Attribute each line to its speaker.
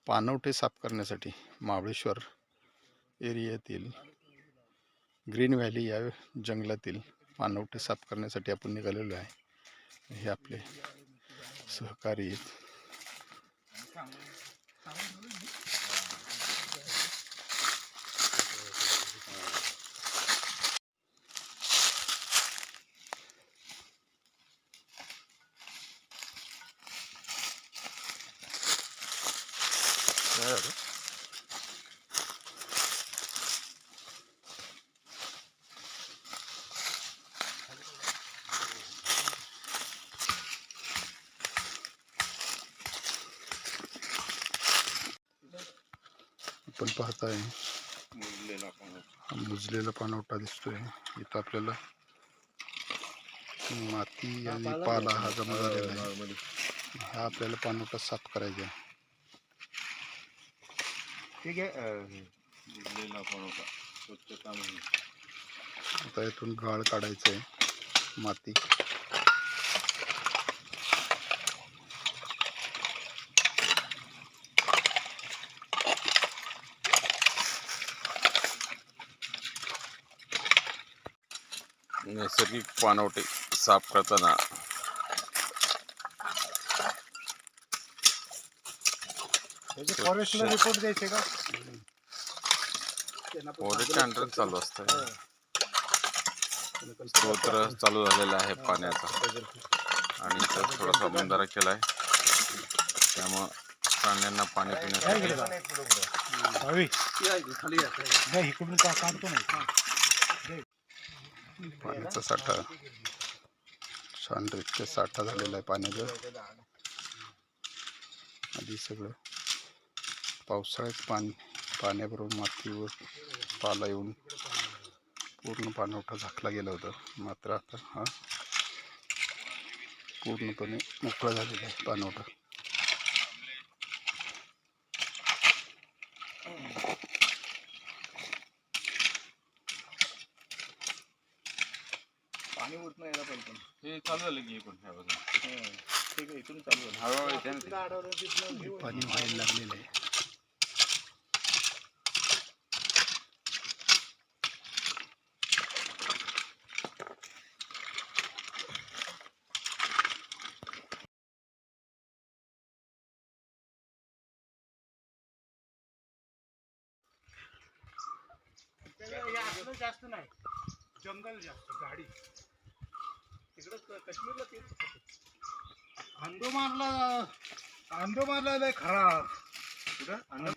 Speaker 1: पाणवठे साफ करण्यासाठी Mahabaleshwar एरियातील green valley या जंगलातील पाणवठे साफ करण्यासाठी आपण निघालेलो आहे। हे आपले सहकारी आहेत। आपण पाहताय मुजलेला पाणवठा दिसतोय। इथं आपल्याला माती आणि पाला हा जमा झालेला आहे। हा आपल्याला पाणवठा साफ करायचा आहे।
Speaker 2: ठीक आहे, मुजलेला पाणवठा स्वच्छता म्हणून
Speaker 1: आता इथून गाळ काढायचं आहे माती।
Speaker 2: नैसर्गिक पाणवठे साफ करताना
Speaker 3: फॉरेस्टला रिपोर्ट द्यायचे का?
Speaker 2: फॉरेस्टच्या अंडर चालू असतं। स्तोत्र चालू झालेला आहे पाण्याचा आणि इथं थोडासा बंधारा केला आहे, त्यामुळं प्राण्यांना पाणी पिण्यासाठी
Speaker 1: पाण्याचा साठा छानरीत्या साठा झालेला आहे पाण्याचा। आधी सगळं पावसाळ्यात पाण्याबरोबर मातीवर पाला येऊन पूर्ण पाणवठा झाकला गेला होता, मात्र आता हा पूर्णपणे मोकळा झालेला आहे पाणवठा।
Speaker 3: पाणी उठणं यायला पाहिजे।
Speaker 2: हे चालू झालं की पण ह्या बाजूला
Speaker 3: ठीक आहे, इथून चालू झालं।
Speaker 2: हळूहळू येते
Speaker 1: पाणी व्हायला लागलेलं आहे।
Speaker 3: जास्त नाही, जंगल जास्त, गाडी तिकडं काश्मीरला तेच अंदोमानला लय खराब। कुठं